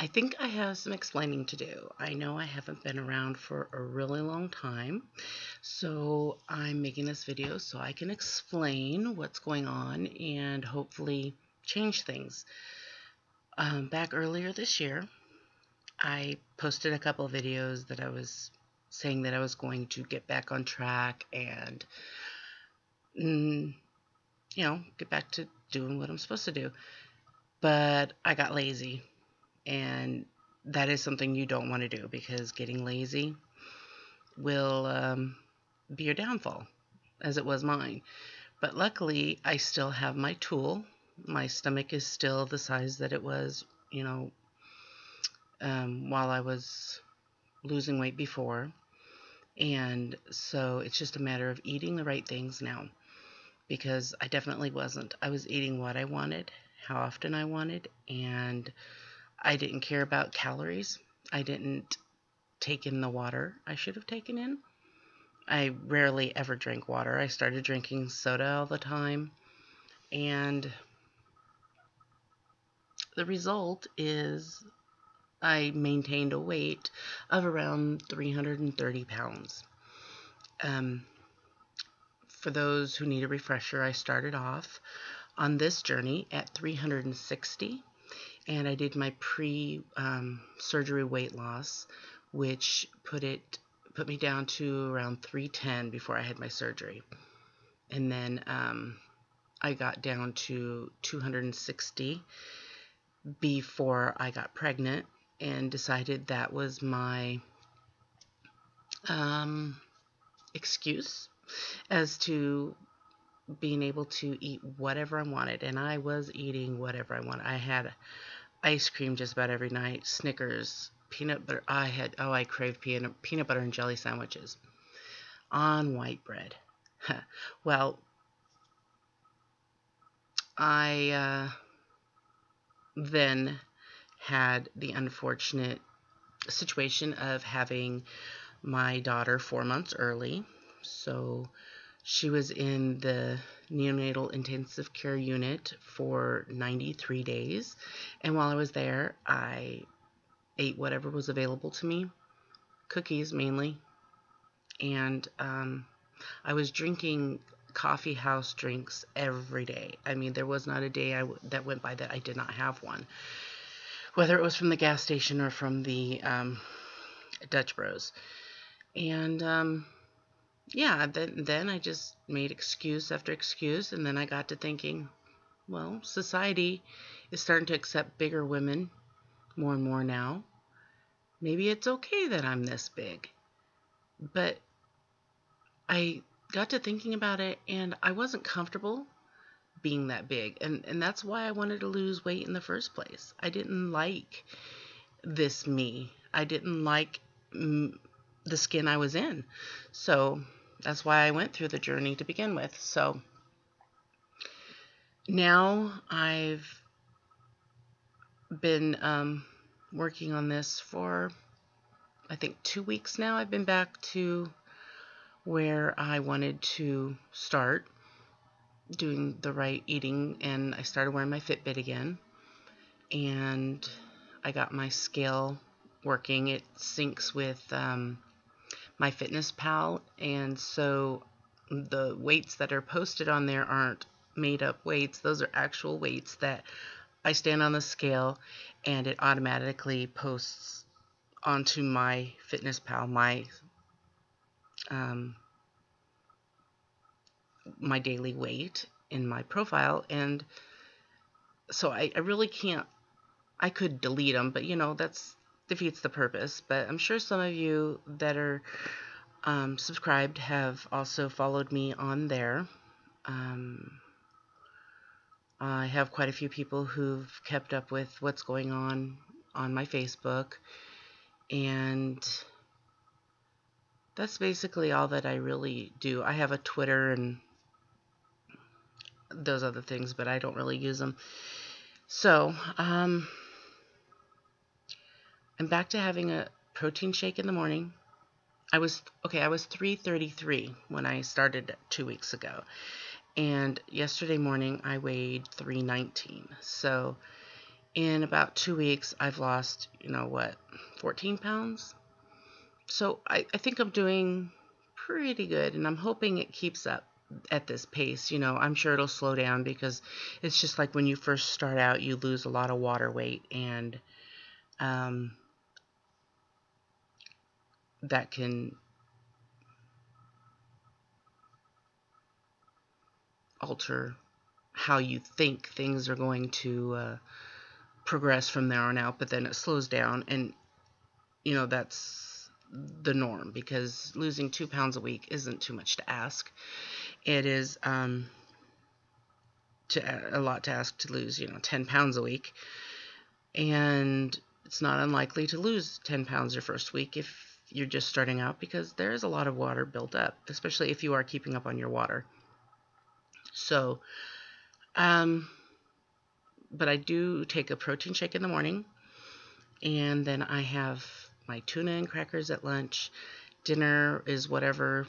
I think I have some explaining to do. I know I haven't been around for a really long time, so I'm making this video so I can explain what's going on and hopefully change things. Back earlier this year, I posted a couple of videos that I was saying that I was going to get back on track and, get back to doing what I'm supposed to do. But I got lazy. And that is something you don't want to do because getting lazy will be your downfall, as it was mine. But luckily, I still have my tool. My stomach is still the size that it was, while I was losing weight before. And so it's just a matter of eating the right things now, because I definitely wasn't. I was eating what I wanted, how often I wanted, and I didn't care about calories. I didn't take in the water I should have taken in. I rarely ever drank water. I started drinking soda all the time. And the result is I maintained a weight of around 330 pounds. For those who need a refresher, I started off on this journey at 360. And I did my pre-surgery weight loss, which put me down to around 310 before I had my surgery. And then I got down to 260 before I got pregnant and decided that was my excuse as to being able to eat whatever I wanted. And I was eating whatever I wanted. I had ice cream just about every night, Snickers, peanut butter. I craved peanut butter and jelly sandwiches on white bread. Well, I then had the unfortunate situation of having my daughter 4 months early. So she was in the neonatal intensive care unit for 93 days. And while I was there, I ate whatever was available to me, cookies mainly. And I was drinking coffee house drinks every day. I mean, there was not a day that went by that I did not have one, whether it was from the gas station or from the Dutch Bros. And then I just made excuse after excuse, and then I got to thinking, well, society is starting to accept bigger women more and more now. Maybe it's okay that I'm this big. But I got to thinking about it, and I wasn't comfortable being that big. And that's why I wanted to lose weight in the first place. I didn't like this me. I didn't like the skin I was in. So that's why I went through the journey to begin with. So now I've been working on this for, I think, 2 weeks now. I've been back to where I wanted to start doing the right eating, and I started wearing my Fitbit again, and I got my scale working. It syncs with my Fitness and so the weights that are posted on there aren't made up weights. Those are actual weights that I stand on the scale, and it automatically posts onto my Fitness my daily weight in my profile. And so I really can't. I could delete them, but that's defeats the purpose. But I'm sure some of you that are subscribed have also followed me on there. I have quite a few people who've kept up with what's going on my Facebook, and that's basically all that I really do. I have a Twitter and those other things, but I don't really use them. So I'm back to having a protein shake in the morning. I was 333 when I started 2 weeks ago, and yesterday morning I weighed 319. So In about 2 weeks, I've lost, 14 pounds. So I think I'm doing pretty good, and I'm hoping it keeps up at this pace. I'm sure it'll slow down because it's just like when you first start out, you lose a lot of water weight, and um, that can alter how you think things are going to progress from there on out, but then it slows down, and that's the norm because losing 2 pounds a week isn't too much to ask. It is a lot to ask to lose 10 pounds a week, and it's not unlikely to lose 10 pounds your first week if you're just starting out, because there is a lot of water built up, especially if you are keeping up on your water. So but I do take a protein shake in the morning, and then I have my tuna and crackers at lunch. Dinner is whatever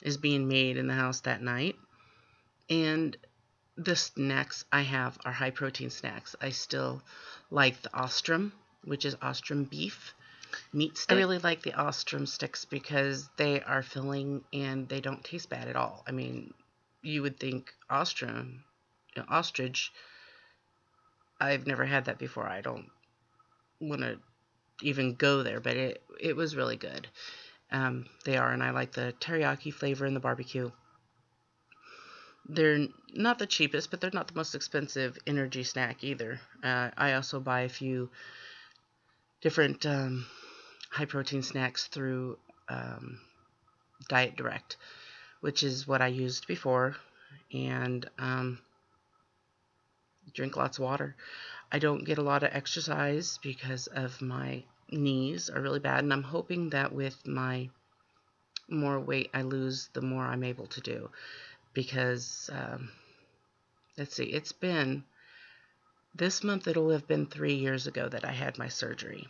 is being made in the house that night. And the snacks I have are high protein snacks. I still like the Ostrom, which is Ostrom beef meat stick. I really like the Ostrom sticks because they are filling and they don't taste bad at all. I mean, you would think Ostrom, ostrich, I've never had that before. I don't want to even go there, but it was really good. They are, and I like the teriyaki flavor in the barbecue. They're not the cheapest, but they're not the most expensive energy snack either. I also buy a few different high protein snacks through Diet Direct, which is what I used before, and drink lots of water. I don't get a lot of exercise because of my knees are really bad, and I'm hoping that with my more weight I lose, the more I'm able to do. Because, let's see, this month it'll have been 3 years ago that I had my surgery.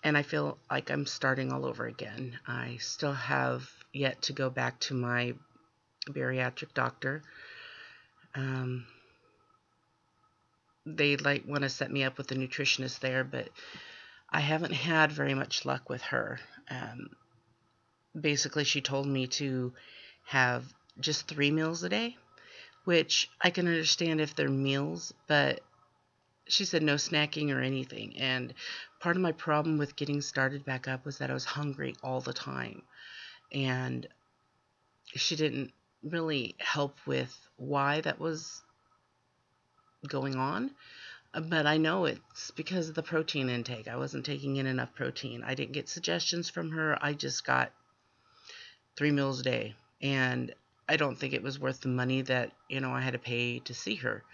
And I feel like I'm starting all over again. I still have yet to go back to my bariatric doctor. They want to set me up with a nutritionist there, but I haven't had very much luck with her. Basically, she told me to have just 3 meals a day, which I can understand if they're meals, but she said no snacking or anything. And part of my problem with getting started back up was that I was hungry all the time. And she didn't really help with why that was going on. But I know it's because of the protein intake. I wasn't taking in enough protein. I didn't get suggestions from her. I just got 3 meals a day. And I don't think it was worth the money that, I had to pay to see her.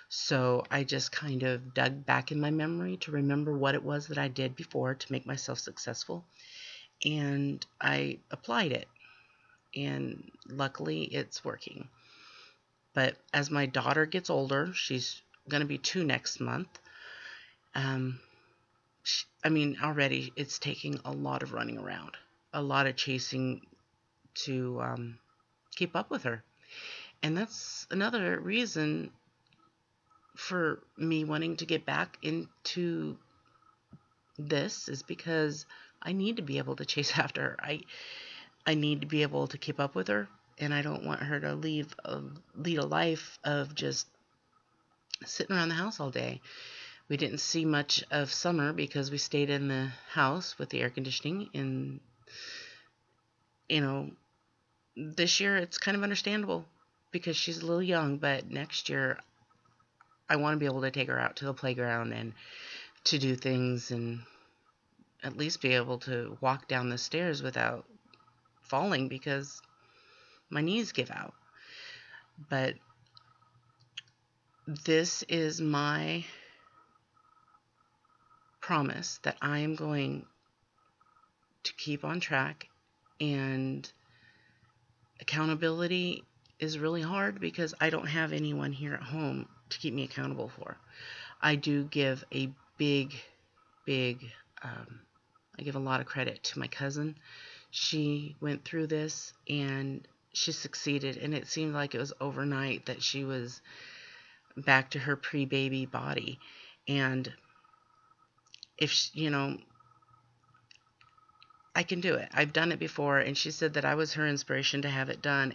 So I just kind of dug back in my memory to remember what it was that I did before to make myself successful. And I applied it. And luckily it's working. But as my daughter gets older, she's going to be 2 next month. Already it's taking a lot of running around, a lot of chasing to keep up with her. And that's another reason for me wanting to get back into this, is because I need to be able to chase after her. I need to be able to keep up with her, and I don't want her to lead a life of just sitting around the house all day. We didn't see much of summer because we stayed in the house with the air conditioning, and this year it's kind of understandable because she's a little young, but next year I want to be able to take her out to the playground and to do things, and at least be able to walk down the stairs without falling because my knees give out. But this is my promise that I am going to keep on track, and accountability is really hard because I don't have anyone here at home to keep me accountable for. I do give a big, I give a lot of credit to my cousin. She went through this and she succeeded, and it seemed like it was overnight that she was back to her pre-baby body. And if I can do it. I've done it before, and she said that I was her inspiration to have it done,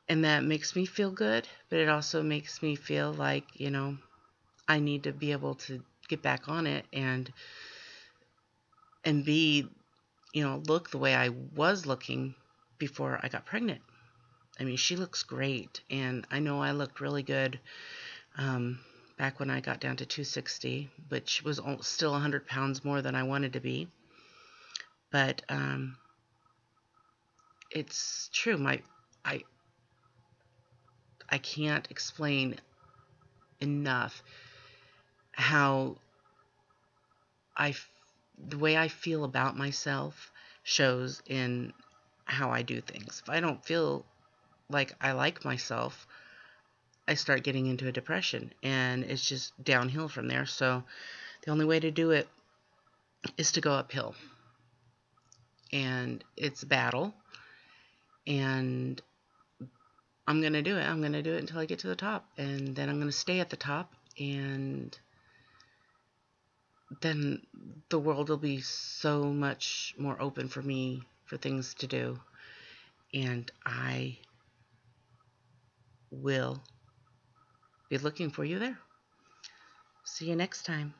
and that makes me feel good, but it also makes me feel like, I need to be able to get back on it and be, look the way I was looking before I got pregnant. I mean, she looks great, and I know I looked really good back when I got down to 260, which was still 100 pounds more than I wanted to be. But it's true. I I can't explain enough how I the way I feel about myself shows in how I do things. If I don't feel like I like myself, I start getting into a depression, and it's just downhill from there. So the only way to do it is to go uphill, and it's a battle, and I'm going to do it. I'm going to do it until I get to the top, and then I'm going to stay at the top, and then the world will be so much more open for me for things to do, and I will be looking for you there. See you next time.